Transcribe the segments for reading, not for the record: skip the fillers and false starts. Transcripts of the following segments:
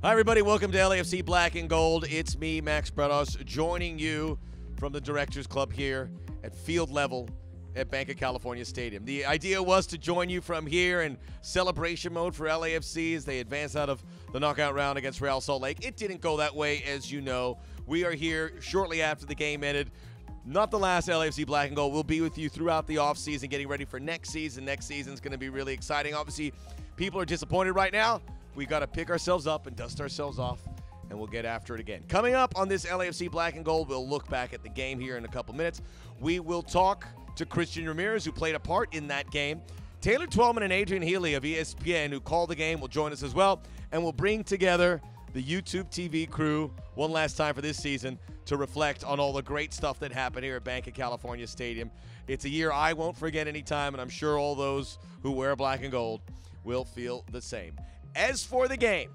Hi, everybody. Welcome to LAFC Black and Gold. It's me, Max Bredos, joining you from the Directors Club here at field level at Bank of California Stadium. The idea was to join you from here in celebration mode for LAFC as they advance out of the knockout round against Real Salt Lake. It didn't go that way, as you know. We are here shortly after the game ended. Not the last LAFC Black and Gold. We'll be with you throughout the offseason, getting ready for next season. Next season's going to be really exciting. Obviously, people are disappointed right now. We got to pick ourselves up and dust ourselves off, and we'll get after it again. Coming up on this LAFC Black and Gold, we'll look back at the game here in a couple minutes. We will talk to Christian Ramirez, who played a part in that game. Taylor Twellman and Adrian Healy of ESPN, who called the game, will join us as well, and we'll bring together the YouTube TV crew one last time for this season to reflect on all the great stuff that happened here at Bank of California Stadium. It's a year I won't forget any time, and I'm sure all those who wear black and gold will feel the same. As for the game,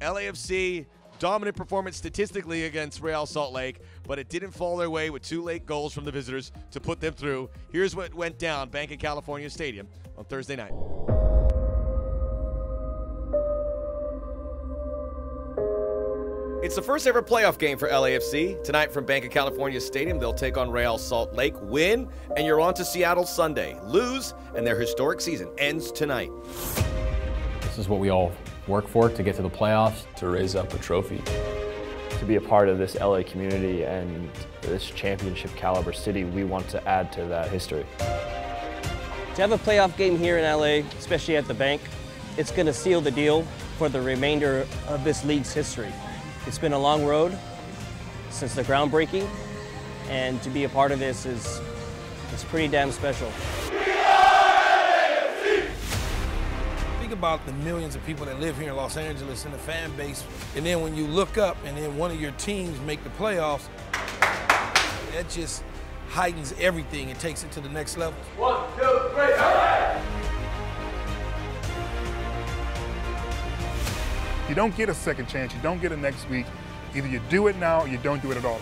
LAFC, dominant performance statistically against Real Salt Lake, but it didn't fall their way with two late goals from the visitors to put them through. Here's what went down Bank of California Stadium on Thursday night. It's the first ever playoff game for LAFC. Tonight from Bank of California Stadium, they'll take on Real Salt Lake. Win, and you're on to Seattle Sunday. Lose, and their historic season ends tonight. This is what we all work for, to get to the playoffs. To raise up a trophy. To be a part of this LA community and this championship caliber city, we want to add to that history. To have a playoff game here in LA, especially at the Bank, it's going to seal the deal for the remainder of this league's history. It's been a long road since the groundbreaking, and to be a part of this is pretty damn special. Think about the millions of people that live here in Los Angeles and the fan base, and then when you look up and then one of your teams make the playoffs, that just heightens everything and takes it to the next level. 1, 2, 3, hooray! You don't get a second chance, you don't get it next week. Either you do it now or you don't do it at all.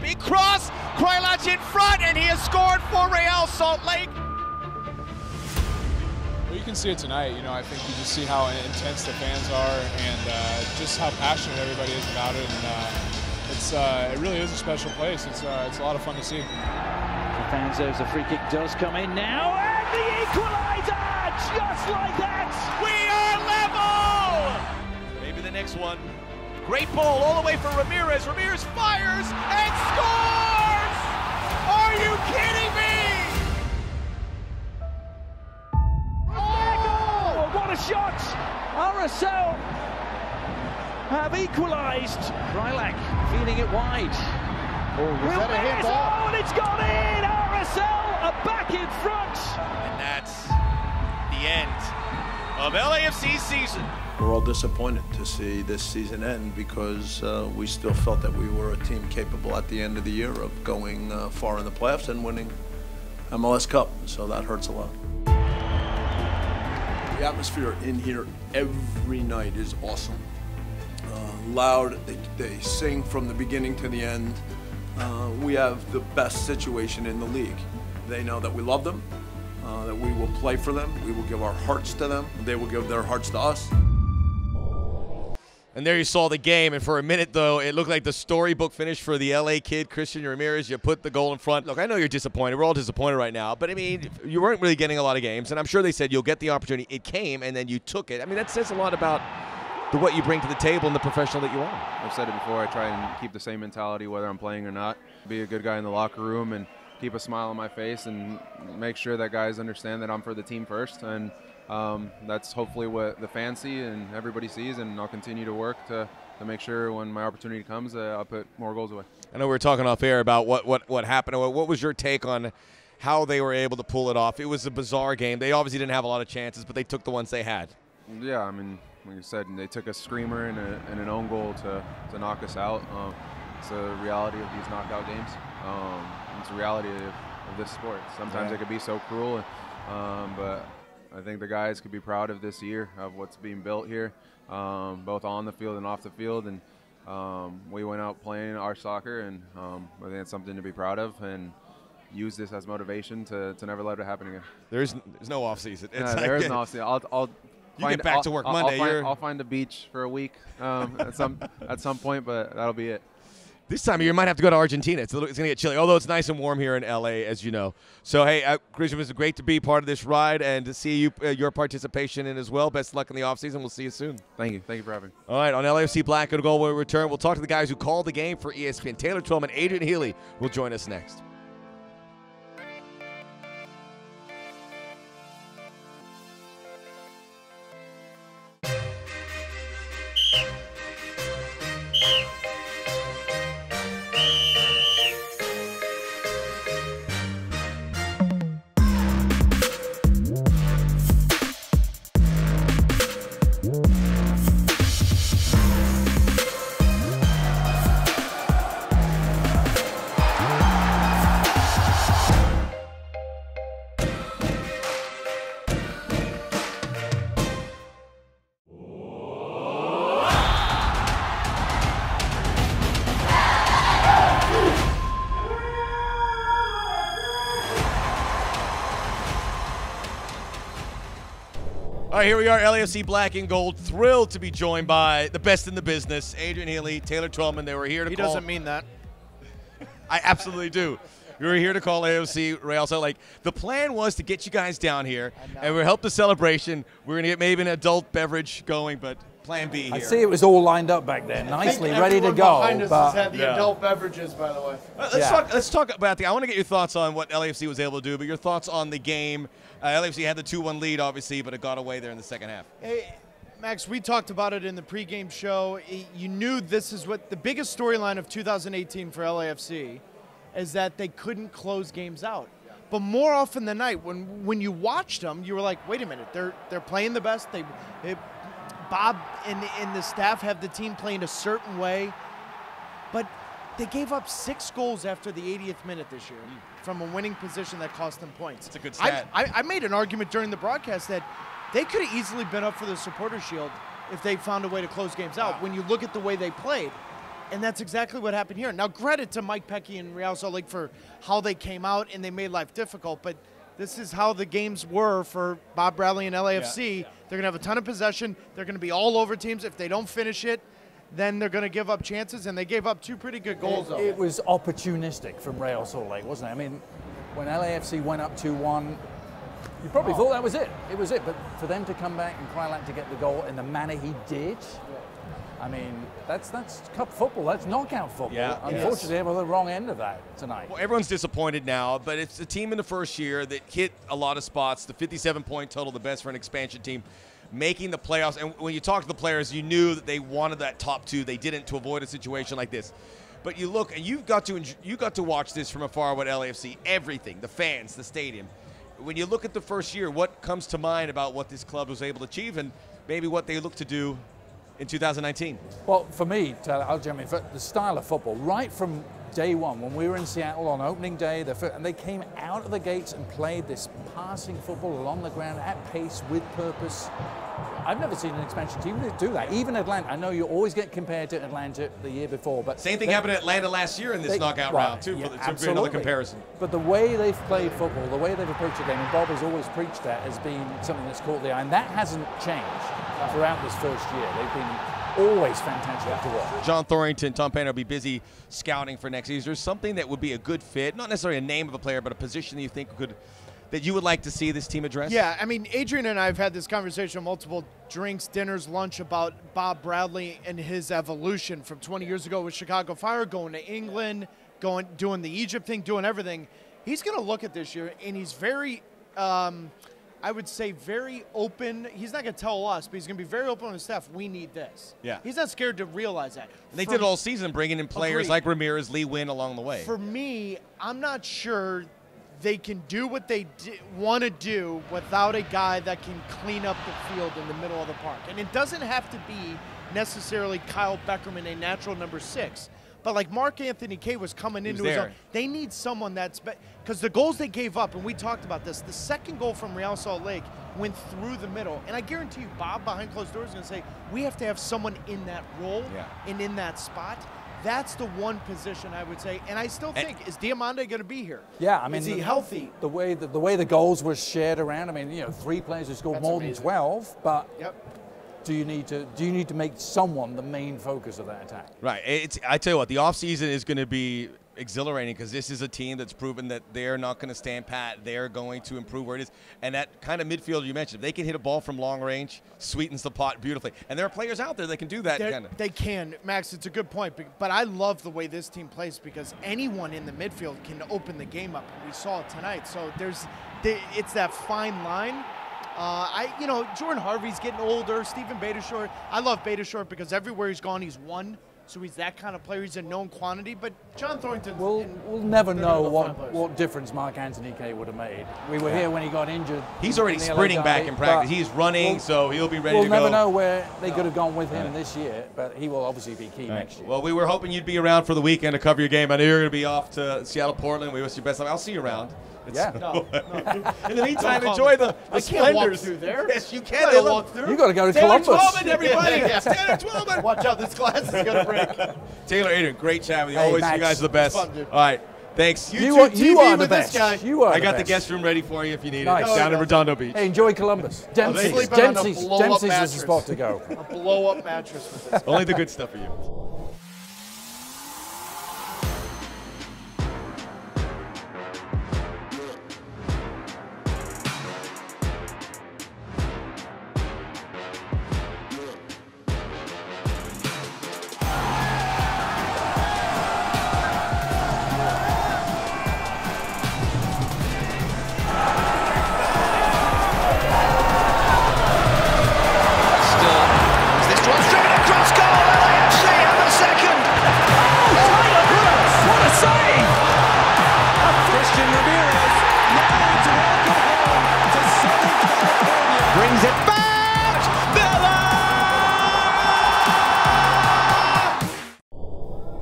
Big cross, Krylach in front, and he has scored for Real Salt Lake. Well, you can see it tonight. You know, I think you just see how intense the fans are and just how passionate everybody is about it. And it really is a special place. It's a lot of fun to see. Fanzo's a free kick does come in now, and the equalizer, just like that. We are level. Maybe the next one. Great ball all the way for Ramirez. Ramirez fires and scores! Are you kidding me? Oh, what a shot! RSL have equalised. Krylach feeding it wide. That a handball? Oh, and it's gone in! RSL are back in front! And that's the end of LAFC's season. We're all disappointed to see this season end because we still felt that we were a team capable at the end of the year of going far in the playoffs and winning MLS Cup, so that hurts a lot. The atmosphere in here every night is awesome. Loud, they sing from the beginning to the end. We have the best situation in the league. They know that we love them, that we will play for them, we will give our hearts to them, they will give their hearts to us. And there you saw the game, and for a minute, though, it looked like the storybook finish for the LA kid, Christian Ramirez. You put the goal in front. Look, I know you're disappointed. We're all disappointed right now. But, I mean, you weren't really getting a lot of games, and I'm sure they said you'll get the opportunity. It came, and then you took it. I mean, that says a lot about what you bring to the table and the professional that you are. I've said it before. I try and keep the same mentality whether I'm playing or not. Be a good guy in the locker room and keep a smile on my face and make sure that guys understand that I'm for the team first. And that's hopefully what the fans see and everybody sees, and I'll continue to work to make sure when my opportunity comes, I'll put more goals away. I know we were talking off air about what happened. What was your take on how they were able to pull it off? It was a bizarre game. They obviously didn't have a lot of chances, but they took the ones they had. Yeah, I mean, like you said, they took a screamer and an own goal to knock us out. It's a reality of these knockout games. It's a reality of this sport. Sometimes it could be so cruel, but I think the guys could be proud of this year, of what's being built here, both on the field and off the field. And we went out playing our soccer, and I think it's something to be proud of. And use this as motivation to never let it happen again. There's no off season. There is no off season. You get back to work Monday. I'll find a beach for a week at some point, but that'll be it. This time of year, you might have to go to Argentina. It's going to get chilly, although it's nice and warm here in L.A., as you know. So, hey, Christian, it was great to be part of this ride and to see your participation in as well. Best of luck in the offseason. We'll see you soon. Thank you. Thank you for having me. All right, on LAFC Black and Gold when we return, we'll talk to the guys who called the game for ESPN. Taylor Twellman, Adrian Healy will join us next. All right, here we are, LAFC Black and Gold. Thrilled to be joined by the best in the business, Adrian Healy, Taylor Twellman. They were here to call. He doesn't mean that. I absolutely do. We were here to call AFC Real. So, like, the plan was to get you guys down here, and we're help the celebration. We're going to get maybe an adult beverage going, but plan B here. I see it was all lined up back there, nicely, ready to go. Behind us has had the adult beverages, by the way. Let's talk about I want to get your thoughts on what LAFC was able to do, but your thoughts on the game. LAFC had the 2-1 lead, obviously, but it got away there in the second half. Hey, Max, we talked about it in the pregame show. You knew this is what the biggest storyline of 2018 for LAFC is, that they couldn't close games out. But more often than not, when you watched them, you were like, wait a minute, they're playing the best. Bob and the staff have the team playing a certain way, but they gave up 6 goals after the 80th minute this year from a winning position that cost them points. It's a good stat. I made an argument during the broadcast that they could have easily been up for the Supporters' Shield if they found a way to close games out when you look at the way they played. And that's exactly what happened here. Now, credit to Mike Pecky and Real Salt Lake for how they came out and they made life difficult, but this is how the games were for Bob Bradley and LAFC. They're going to have a ton of possession. They're going to be all over teams. If they don't finish it, then they're going to give up chances, and they gave up 2 pretty good goals. It was opportunistic from Real Salt Lake, wasn't it? I mean, when LAFC went up 2-1, you probably thought that was it. It was it. But for them to come back and Krylak to get the goal in the manner he did, I mean, that's cup football. That's knockout football. Yeah, Unfortunately, we're the wrong end of that tonight. Well, everyone's disappointed now, but it's a team in the first year that hit a lot of spots. The 57-point total, the best for an expansion team, making the playoffs. And when you talk to the players, you knew that they wanted that top 2. They didn't, to avoid a situation like this. But you look, and you got to watch this from afar. What LAFC, everything, the fans, the stadium. When you look at the first year, what comes to mind about what this club was able to achieve, and maybe what they look to do in 2019? Well, for me, I'll jump in. For the style of football, right from day one, when we were in Seattle on opening day, and they came out of the gates and played this passing football along the ground at pace with purpose. I've never seen an expansion team do that. Even Atlanta. I know you always get compared to Atlanta the year before, but same thing happened at Atlanta last year in this knockout round too. Yeah, for another comparison. But the way they've played football, the way they've approached the game, and Bob has always preached that as being something that's caught the eye, and that hasn't changed throughout this first year. They've been always fantastic to watch. John Thorrington, Tom Payne will be busy scouting for next season. Is there something that would be a good fit, not necessarily a name of a player, but a position that you think that you would like to see this team address? Yeah, I mean, Adrian and I have had this conversation, multiple drinks, dinners, lunch, about Bob Bradley and his evolution from 20 years ago with Chicago Fire, going to England, doing the Egypt thing, doing everything. He's going to look at this year, and he's very, I would say, very open. He's not going to tell us, but he's going to be very open on his staff. We need this. Yeah. He's not scared to realize that. And they did it all season, bringing in players like Ramirez, Lee Wynn along the way. For me, I'm not sure they can do what they want to do without a guy that can clean up the field in the middle of the park. And it doesn't have to be necessarily Kyle Beckerman, a natural number 6. But like Mark Anthony Kay was coming into his own. They need someone that's because the goals they gave up, and we talked about this, the second goal from Real Salt Lake went through the middle. And I guarantee you, Bob behind closed doors is going to say, we have to have someone in that role and in that spot. That's the one position I would say, and I still think, is Diamande going to be here? Yeah, I mean, is he healthy? The way the goals were shared around. I mean, you know, 3 players who scored more than 12, but do you need to make someone the main focus of that attack? Right. I tell you what, the offseason is going to be exhilarating because this is a team that's proven that they're not going to stand pat. They're going to improve where it is. And that kind of midfielder you mentioned, if they can hit a ball from long range, sweetens the pot beautifully. And there are players out there that can do that. They can. Max, it's a good point. But I love the way this team plays because anyone in the midfield can open the game up. We saw it tonight. So it's that fine line. Jordan Harvey's getting older. Stephen Beitashour. I love Beitashour because everywhere he's gone, he's won. So he's that kind of player. He's a known quantity. But John Thornton. We'll never know what difference Mark Anthony Kaye would have made. We were here when he got injured. He's already sprinting back in practice. He's running, so he'll be ready to go. We'll never know where they could have gone with him this year, but he will obviously be key next year. Well, we were hoping you'd be around for the weekend to cover your game. I know you're going to be off to Seattle, Portland. We wish you best luck. I'll see you around. Yeah. In the meantime, enjoy the splendors. Can't walk through there. Yes, you can. Walk through. You got to go to Taylor Columbus. Twellman, everybody. Taylor Twellman. Watch out, this glass is going to break. Taylor, Adrian, great chat with you. Hey, Always, Max, you guys are the best. fun, dude. All right. Thanks. You are the best. I got the guest room ready for you if you need it. Nice. Down in Redondo Beach. Hey, enjoy Columbus. Dempsey's is the spot to go. A blow-up mattress with this. Only the good stuff for you.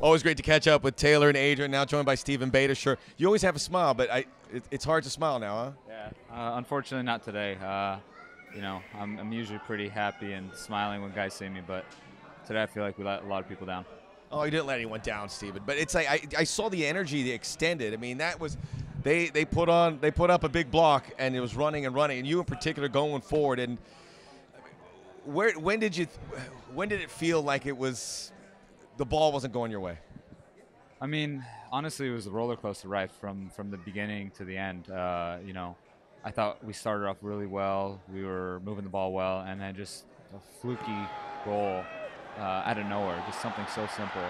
Always great to catch up with Taylor and Adrian, now joined by Stephen Beitashour. You always have a smile, but it's hard to smile now, huh? Yeah, unfortunately not today. I'm usually pretty happy and smiling when guys see me, but today I feel like we let a lot of people down. Oh, you didn't let anyone down, Stephen. But it's like I saw the energy they extended. I mean, that was they put up a big block and it was running and running, and you in particular going forward. And when did it feel like it was the ball wasn't going your way? I mean, honestly, it was a roller coaster ride from the beginning to the end. I thought we started off really well. We were moving the ball well, and then just a fluky goal out of nowhere, just something so simple.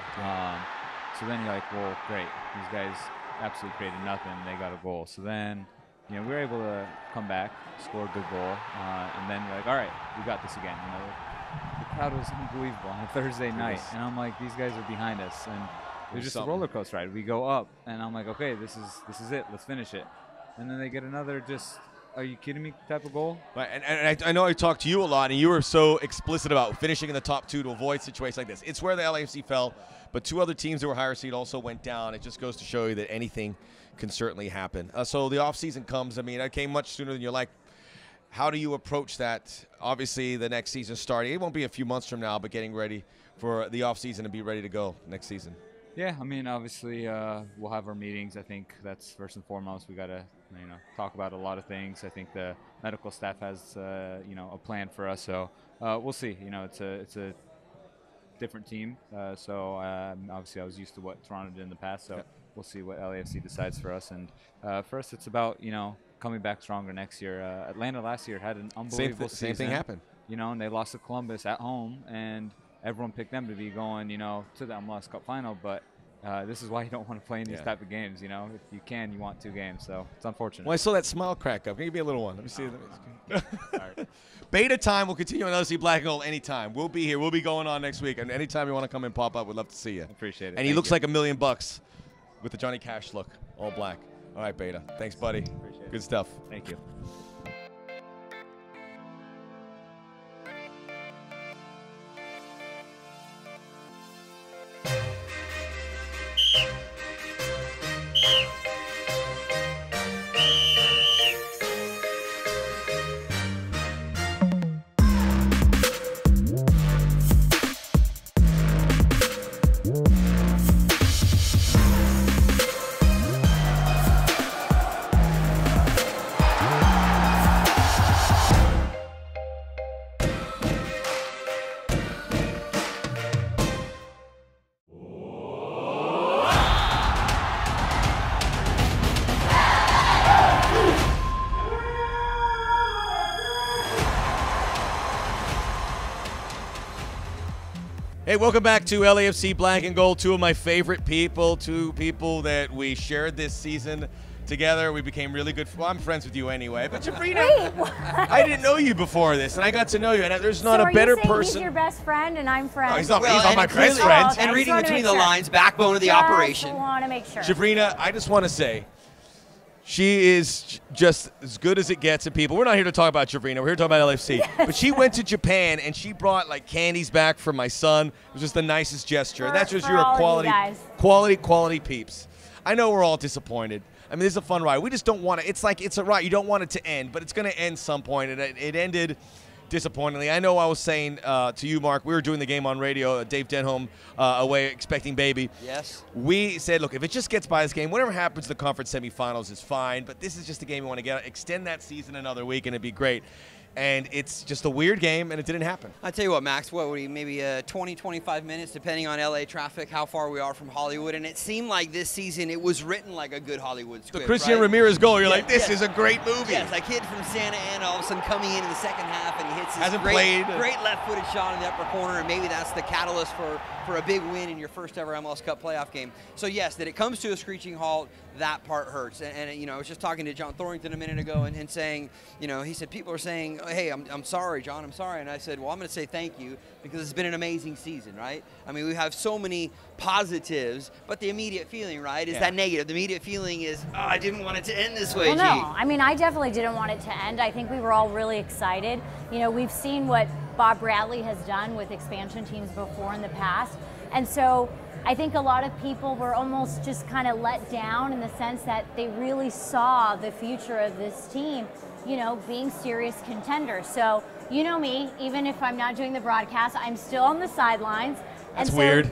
So then you're like, well, great. These guys absolutely created nothing. They got a goal. So then, we were able to come back, score a good goal, and then you're like, all right, we got this again. The crowd was unbelievable on a Thursday night, and I'm like, these guys are behind us, and it was just a roller coaster ride. We go up, and I'm like, okay, this is it. Let's finish it. And then they get another just, are you kidding me type of goal. Right, and I know I talked to you a lot, and you were so explicit about finishing in the top 2 to avoid situations like this. It's where the LAFC fell, but 2 other teams that were higher seed also went down. It just goes to show you that anything can certainly happen. So the offseason comes. I mean, it came much sooner than you like. How do you approach that? Obviously, the next season starting. It won't be a few months from now, but getting ready for the offseason and be ready to go next season. Yeah, I mean, obviously, we'll have our meetings. I think that's first and foremost. We got to, talk about a lot of things. I think the medical staff has, a plan for us. So we'll see. It's a different team. So obviously, I was used to what Toronto did in the past. So we'll see what LAFC decides for us. And for us, it's about coming back stronger next year. Atlanta last year had an unbelievable season. Same thing happened. And they lost to Columbus at home, and everyone picked them to be going, to the MLS Cup final. But this is why you don't want to play in these type of games. If you can, you want 2 games. So it's unfortunate. Well, I saw that smile crack up. Can you give me a little one? Let me see. Sorry. Beta time will continue on LAFC Black and Gold anytime. We'll be here. We'll be going on next week. And anytime you want to come and pop up, we'd love to see you. Appreciate it. And he looks like $1 million with the Johnny Cash look, all black. All right, Beta. Thanks, buddy. Appreciate it. Good stuff. Thank you. Hey, welcome back to LAFC Black and Gold. Two of my favorite people, two people that we shared this season together. We became really good. Well, I'm friends with you anyway. But Sabrina, I didn't know you before this, and I got to know you. And there's not a better person. He's your best friend, and I'm friends. No, he's not, he's not my best friend. Okay. And reading between the lines, backbone of the operation. I want to make sure. Sabrina, I just want to say, she is just as good as it gets. And people, we're not here to talk about Sabrina. We're here to talk about LAFC. But she went to Japan and she brought like candies back for my son. It was just the nicest gesture. And that's just your quality peeps. I know we're all disappointed. I mean, this is a fun ride. We just don't want to. It's like it's a ride. You don't want it to end, but it's going to end some point. And it ended disappointingly. I know I was saying to you, Mark, we were doing the game on radio, Dave Denholm away expecting baby. Yes. We said, look, if it just gets by this game, whatever happens to the conference semifinals is fine, but this is just a game we want to get. Extend that season another week, and it'd be great. And it's just a weird game, and it didn't happen. I tell you what, Max, what would maybe 20, 25 minutes, depending on LA traffic, how far we are from Hollywood. And it seemed like this season it was written like a good Hollywood script. The Christian Ramirez goal, you're like, this is a great movie. Yes, a kid from Santa Ana all of a sudden coming in the second half, and he hits this great left-footed shot in the upper corner, and maybe that's the catalyst for a big win in your first ever MLS Cup playoff game. So yes, that it comes to a screeching halt, that part hurts. And you know, I was just talking to John Thorrington a minute ago and saying, you know, he said people are saying, hey, I'm sorry, John, I'm sorry. And I said, well, I'm going to say thank you because it's been an amazing season, right? I mean, we have so many positives, but the immediate feeling, right, is that negative. The immediate feeling is, oh, I didn't want it to end this way, Well, no, I mean, I definitely didn't want it to end. I think we were all really excited. You know, we've seen what Bob Bradley has done with expansion teams before in the past. And so I think a lot of people were almost just kind of let down in the sense that they really saw the future of this team, you know, being serious contenders. So, you know me, even if I'm not doing the broadcast, I'm still on the sidelines. That's weird.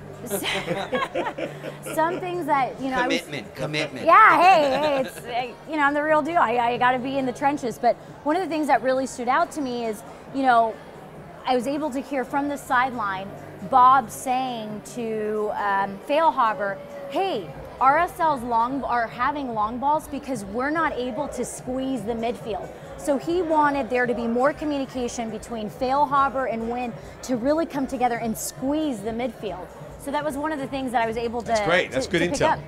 Some things that, you know, commitment. Yeah, hey, it's, you know, I'm the real deal. I got to be in the trenches. But one of the things that really stood out to me is, you know, I was able to hear from the sideline Bob saying to Feilhaber, hey, RSL's are having long balls because we're not able to squeeze the midfield. So he wanted there to be more communication between Feilhaber and Wynn to really come together and squeeze the midfield. So that was one of the things that I was able to That's great. That's good intel.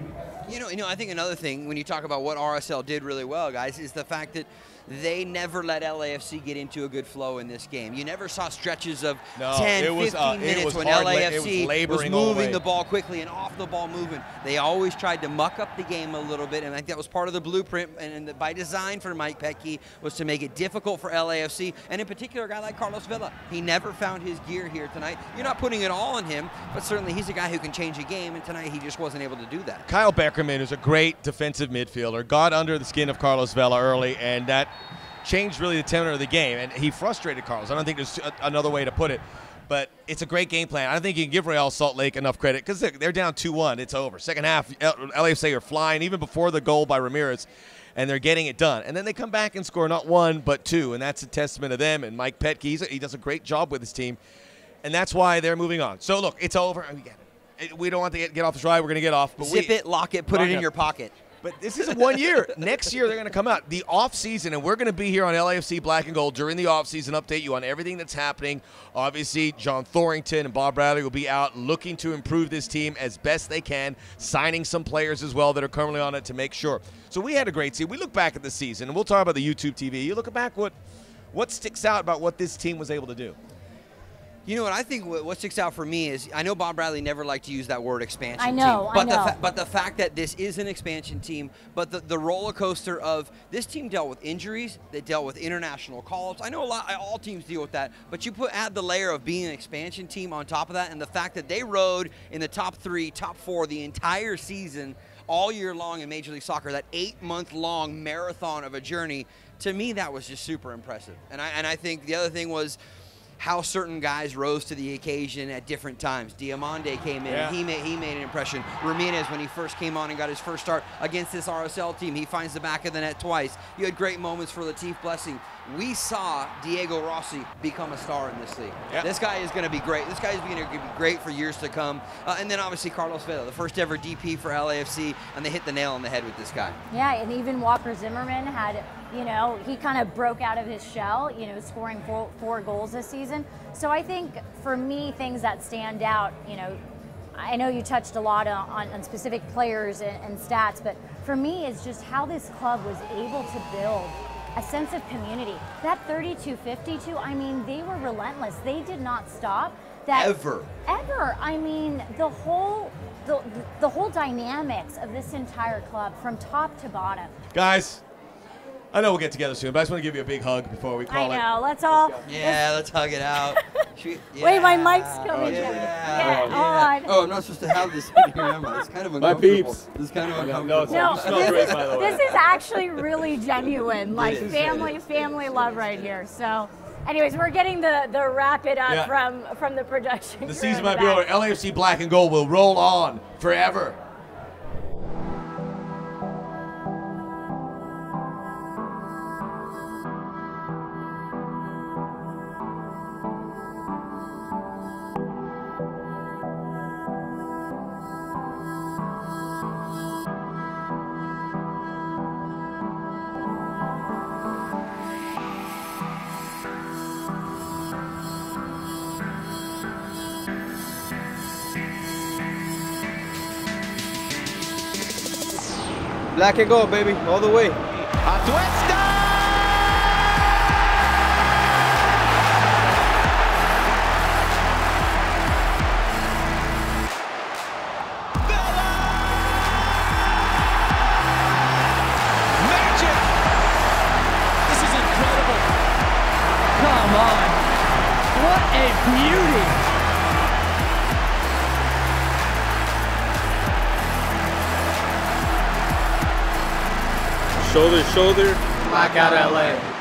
You know, I think another thing when you talk about what RSL did really well, guys, is the fact that they never let LAFC get into a good flow in this game. You never saw stretches of 10, 15 minutes when LAFC was moving the ball quickly and off the ball movement. They always tried to muck up the game a little bit, and I think that was part of the blueprint and by design for Mike Petke was to make it difficult for LAFC, and in particular a guy like Carlos Vela. He never found his gear here tonight. You're not putting it all on him, but certainly he's a guy who can change a game, and tonight he just wasn't able to do that. Kyle Beckerman, who's a great defensive midfielder, got under the skin of Carlos Vela early, and that changed really the tenor of the game, and he frustrated Carlos. I don't think there's another way to put it, but it's a great game plan. I don't think you can give Real Salt Lake enough credit because they're down 2-1. It's over. Second half, LAFC are flying even before the goal by Ramirez, and they're getting it done. And then they come back and score not one but two, and that's a testament to them. And Mike Petke, he does a great job with his team, and that's why they're moving on. So, look, it's over. We don't want to get off this ride. We're going to get off. But Zip it, lock it, put it in your pocket. But this is 1 year. Next year, they're going to come out. The offseason, and we're going to be here on LAFC Black and Gold during the offseason, update you on everything that's happening. Obviously, John Thorrington and Bob Bradley will be out looking to improve this team as best they can, signing some players as well that are currently on it to make sure. So we had a great season. We look back at the season, and we'll talk about the YouTube TV. You look back what sticks out about what this team was able to do. You know what I think what sticks out for me is I know Bob Bradley never liked to use that word expansion team. I know. But the fact that this is an expansion team, but the roller coaster of this team dealt with injuries, they dealt with international calls. I know all teams deal with that, but you add the layer of being an expansion team on top of that, and the fact that they rode in the top 3, top 4 the entire season, all year long in Major League Soccer, that 8-month-long marathon of a journey. To me, that was just super impressive. And I think the other thing was how certain guys rose to the occasion at different times. Diamande came in, and he made an impression. Ramirez, when he first came on and got his first start against this RSL team, he finds the back of the net twice. You had great moments for Latif Blessing. we saw Diego Rossi become a star in this league. Yep. This guy is going to be great. This guy is going to be great for years to come. And then obviously Carlos Vela, the first ever DP for LAFC, and they hit the nail on the head with this guy. Yeah, and even Walker Zimmerman had, you know, he kind of broke out of his shell, you know, scoring four goals this season. So I think for me, things that stand out, you know, I know you touched a lot on specific players and stats, but for me, it's just how this club was able to build a sense of community. That 32-52, I mean, they were relentless. They did not stop. Ever. I mean, the whole dynamics of this entire club from top to bottom. Guys, I know we'll get together soon, but I just want to give you a big hug before we call it. I know, let's all. Yeah, let's hug it out. Wait, my mic's coming. Yeah. Hold on. Oh, I'm not supposed to have this in here, am I? It's kind of uncomfortable. My peeps. This is kind of uncomfortable. No, you smell great, by the way. This is actually really genuine, like family love right here. So, anyways, we're getting the wrap it up from the production. The season might be over. LAFC Black and Gold will roll on forever. Black and gold, baby, all the way. Atuesta! Magic! This is incredible. Come on. What a beauty. Shoulder to shoulder, Blackout LA.